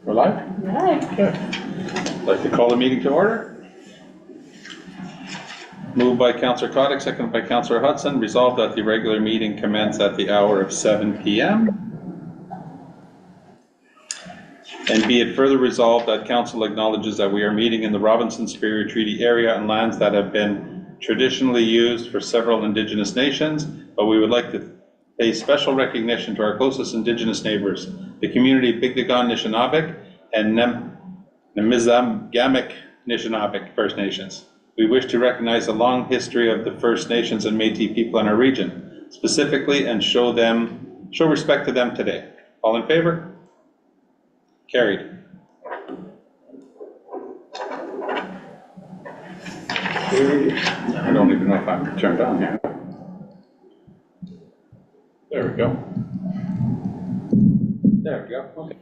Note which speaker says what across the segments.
Speaker 1: We're live?
Speaker 2: Right.
Speaker 1: Okay. I'd like to call the meeting to order. Moved by Councillor Kotick, seconded by Councillor Hudson. Resolved that the regular meeting commence at the hour of 7 p.m. And be it further resolved that Council acknowledges that we are meeting in the Robinson Superior Treaty area on lands that have been traditionally used for several Indigenous nations, but we would like to pay special recognition to our closest Indigenous neighbors, the community of Bigdagon Nishinabek and Nemizamgamek Nishinabek First Nations. We wish to recognize the long history of the First Nations and Métis people in our region, specifically, and show respect to them today. All in favor? Carried. I don't even know if I'm turned on here. There we go. There we go. Okay.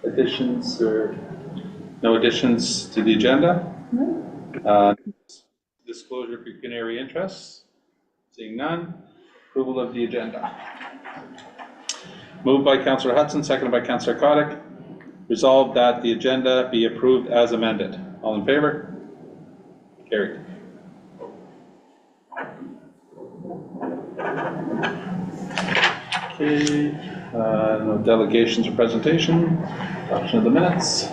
Speaker 1: Additions or no additions to the agenda? No. Disclosure of pecuniary interests? Seeing none. Approval of the agenda. Moved by Councillor Hudson, seconded by Councillor Kotick. Resolved that the agenda be approved as amended. All in favor? Carried. Okay, no delegations or presentation. Adoption of the minutes.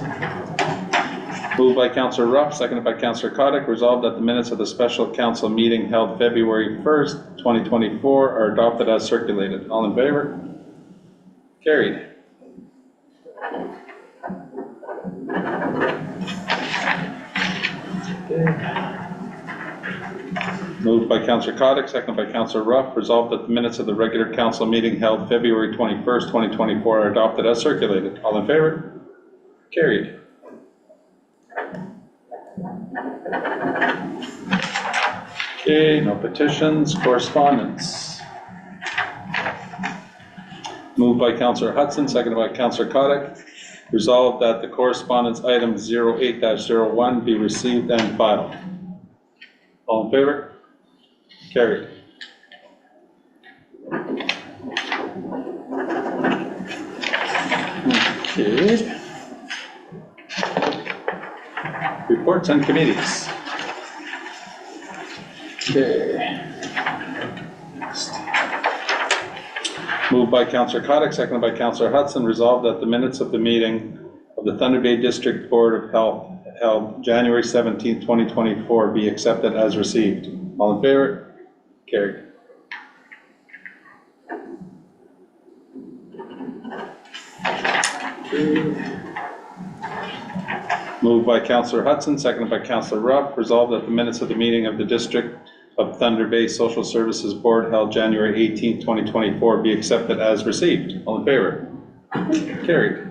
Speaker 1: Moved by Councillor Ruff, seconded by Councillor Kotick. Resolved that the minutes of the special council meeting held February 1st, 2024 are adopted as circulated. All in favor? Carried. Okay. Moved by Councillor Kotick, seconded by Councillor Ruff. Resolved that the minutes of the regular council meeting held February 21st, 2024 are adopted as circulated. All in favor? Carried. Okay, no petitions, correspondence. Moved by Councillor Hudson, seconded by Councillor Kotick. Resolved that the correspondence item 08-01 be received and filed. All in favor? Carried. Okay. Reports and committees. Okay. Moved by Councillor Kotick, seconded by Councillor Hudson. Resolved that the minutes of the meeting of the Thunder Bay District Board of Health held January 17, 2024 be accepted as received. All in favor? Carried. Moved by Councillor Hudson, seconded by Councillor Ruff. Resolved that the minutes of the meeting of the District of Thunder Bay Social Services Board held January 18, 2024 be accepted as received. All in favor? Carried.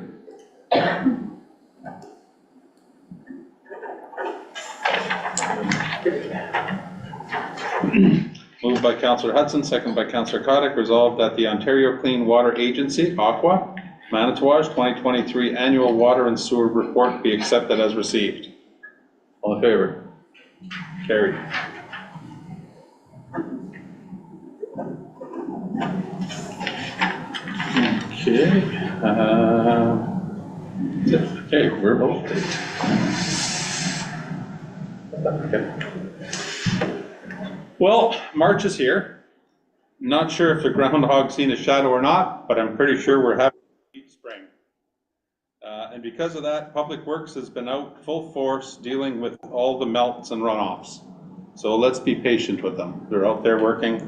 Speaker 1: Moved by Councillor Hudson, seconded by Councillor Kotick. Resolved that the Ontario Clean Water Agency, Aqua, Manitouwadge 2023 Annual Water and Sewer Report be accepted as received. All in favor? Carried. Okay, we're both. Okay. Well, March is here. Not sure if the groundhog's seen a shadow or not, but I'm pretty sure we're having a deep spring. And because of that, Public Works has been out full force dealing with all the melts and runoffs. So let's be patient with them. They're out there working.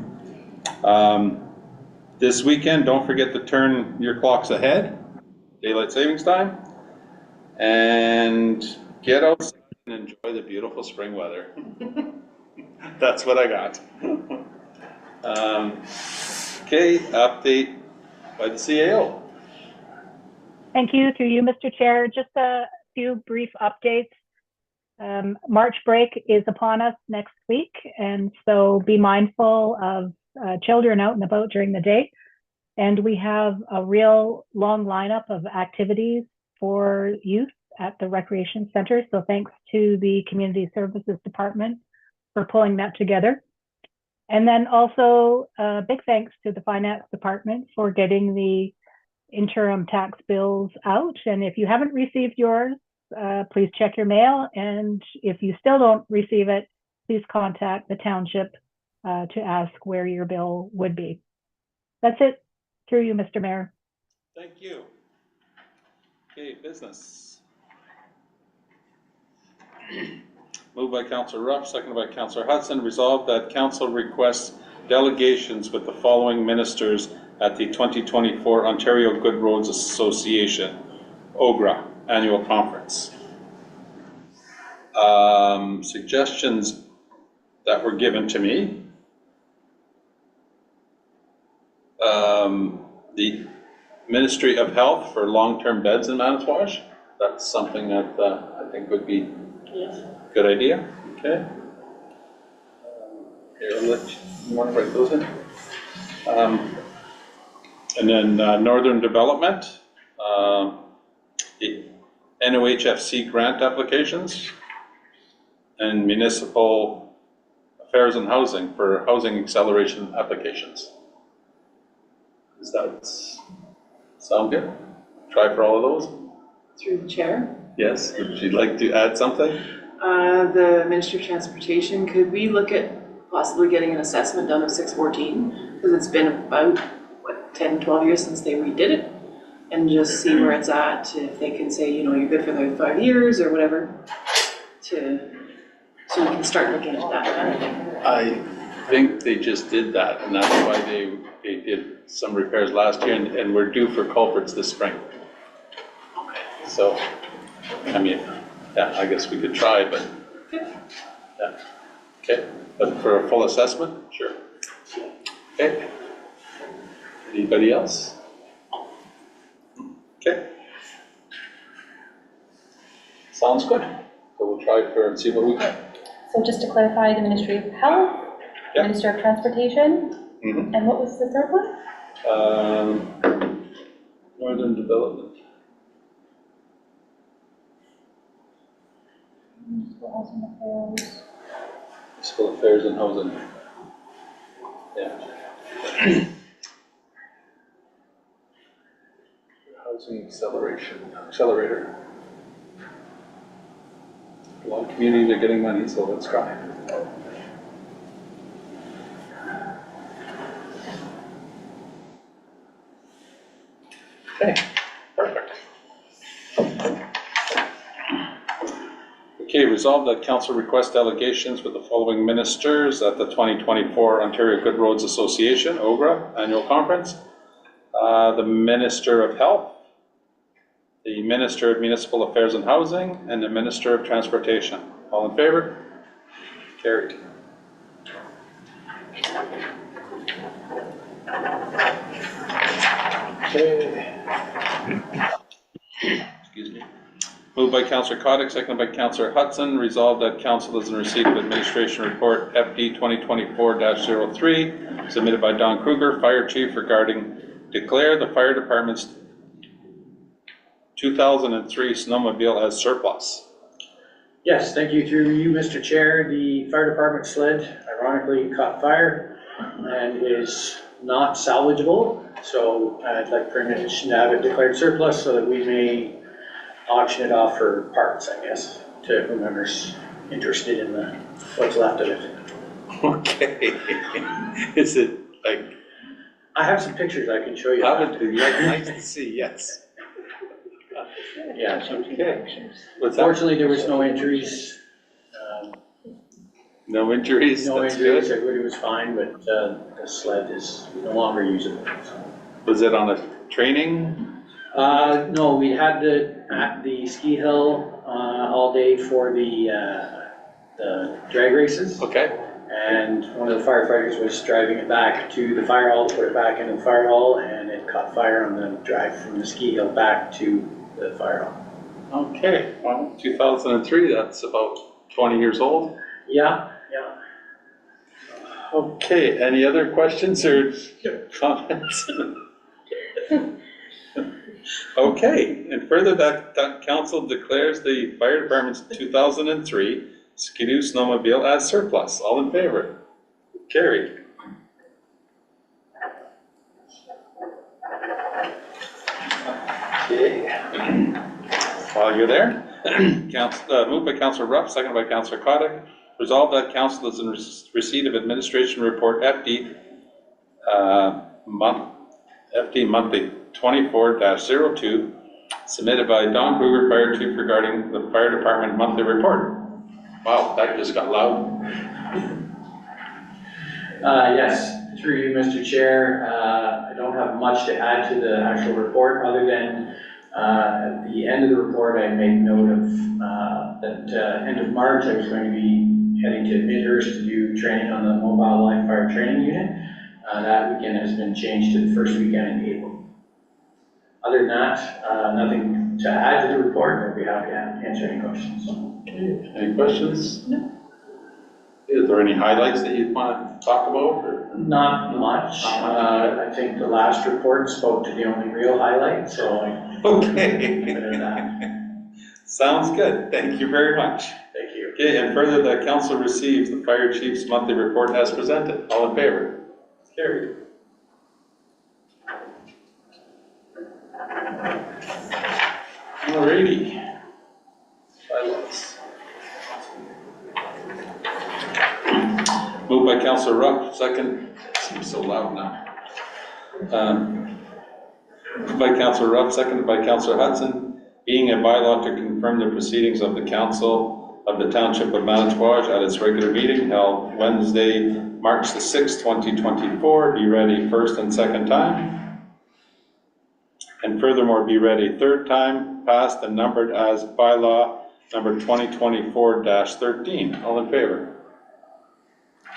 Speaker 1: This weekend, don't forget to turn your clocks ahead, daylight savings time, and get outside and enjoy the beautiful spring weather. That's what I got. Okay, update by the CAO.
Speaker 2: Thank you. Through you, Mr. Chair. Just a few brief updates. March break is upon us next week, and so be mindful of children out and about during the day. And we have a real long lineup of activities for youth at the Recreation Center. So thanks to the Community Services Department for pulling that together. And then also big thanks to the finance department for getting the interim tax bills out. And if you haven't received yours, please check your mail. And if you still don't receive it, please contact the township to ask where your bill would be. That's it. Through you, Mr. Mayor.
Speaker 1: Thank you. Okay, business. Moved by Councillor Ruff, seconded by Councillor Hudson. Resolved that council requests delegations with the following ministers at the 2024 Ontario Good Roads Association, OGRA, annual conference. Suggestions that were given to me. The Ministry of Health for long-term beds in Manitowoc. That's something that I think would be a good idea. Okay. Here, I'll let you want to write those in. And then Northern Development, the NOHFC grant applications, and Municipal Affairs and Housing for housing acceleration applications. Does that sound good? Try for all of those?
Speaker 3: Through the chair.
Speaker 1: Yes, would you like to add something?
Speaker 3: The Ministry of Transportation, could we look at possibly getting an assessment done of 614? Because it's been about, what, 10, 12 years since they redid it? And just see where it's at, if they can say, you know, you're good for the 5 years or whatever, so we can start looking at that kind of thing.
Speaker 1: I think they just did that, and that's why they did some repairs last year, and we're due for culverts this spring.
Speaker 3: Okay.
Speaker 1: So, I mean, yeah, I guess we could try, but, yeah. Okay, but for a full assessment, sure. Okay. Anybody else? Okay. Sounds good. So we'll try for and see what we get.
Speaker 4: So just to clarify, the Ministry of Health,
Speaker 1: Yep.
Speaker 4: Minister of Transportation, and what was the third one?
Speaker 1: Northern Development. Municipal Affairs and Housing. Yeah. Housing accelerator. A lot of communities are getting money, so let's try. Okay, perfect. Okay, resolved that council request delegations with the following ministers at the 2024 Ontario Good Roads Association, OGRA, annual conference. The Minister of Health, the Minister of Municipal Affairs and Housing, and the Minister of Transportation. All in favor? Carried. Okay. Excuse me. Moved by Councillor Kotick, seconded by Councillor Hudson. Resolved that council is in receipt of administration report FD 2024-03 submitted by Don Kruger, Fire Chief, regarding declare the fire department's 2003 snowmobile as surplus.
Speaker 5: Yes, thank you. Through you, Mr. Chair, the fire department sled ironically caught fire and is not salvageable. So I'd like permission to have it declared surplus so that we may auction it off for parts, I guess, to whomever's interested in what's left of it.
Speaker 1: Okay. Is it like?
Speaker 5: I have some pictures I can show you.
Speaker 1: That would be nice to see, yes.
Speaker 5: Yeah.
Speaker 1: Okay. What's that?
Speaker 5: Fortunately, there was no injuries.
Speaker 1: No injuries?
Speaker 5: No
Speaker 1: That's
Speaker 5: injuries.
Speaker 1: good.
Speaker 5: Everybody was fine, but the sled is no longer usable. So.
Speaker 1: Was it on a training?
Speaker 5: No, we had at the ski hill all day for the drag races.
Speaker 1: Okay.
Speaker 5: And one of the firefighters was driving it back to the fire hall to put it back into the fire hall, and it caught fire on the drive from the ski hill back to the fire hall.
Speaker 1: Okay. Well, 2003, that's about 20 years old.
Speaker 5: Yeah.
Speaker 1: Okay, any other questions or comments? Okay, and further that council declares the fire department's 2003 Ski-Doo snowmobile as surplus. All in favor? Carried. Okay. While you're there, moved by Councillor Rupp, seconded by Councillor Kotick. Resolved that council is in receipt of administration report FD monthly 24-02 submitted by Don Kruger, Fire Chief, regarding the Fire Department monthly report. Wow, that just got loud.
Speaker 5: Yes, through you, Mr. Chair. I don't have much to add to the actual report, other than at the end of the report, I made note of that end of March, I was going to be heading to Midhurst to do training on the Mobile Live Fire Training Unit. That weekend has been changed to the first weekend in April. Other than that, nothing to add to the report. I'd be happy to answer any questions.
Speaker 1: Any questions? No. Is there any highlights that you'd want to talk about? Or?
Speaker 5: Not much. I think the last report spoke to the only real highlight, so
Speaker 1: okay.
Speaker 5: Other than that.
Speaker 1: Sounds good. Thank you very much.
Speaker 5: Thank you.
Speaker 1: Okay, and further, the council receives the fire chief's monthly report as presented. All in favor? Carried. Alrighty. Bylaws. Moved by Councillor Rupp, second. It seems so loud now. Moved by Councillor Rupp, seconded by Councillor Hudson. Being a bylaw to confirm the proceedings of the Council of the Township of Manitouwadge at its regular meeting held Wednesday, March the 6th, 2024, be ready first and second time. And furthermore, be ready third time, passed and numbered as bylaw number 2024-13. All in favor?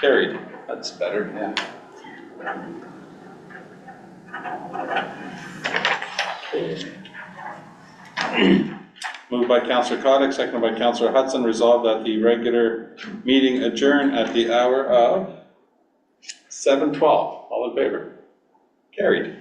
Speaker 1: Carried. That's better, yeah. Moved by Councillor Kotick, seconded by Councillor Hudson, resolved that the regular meeting adjourn at the hour of 7:12. All in favor? Carried.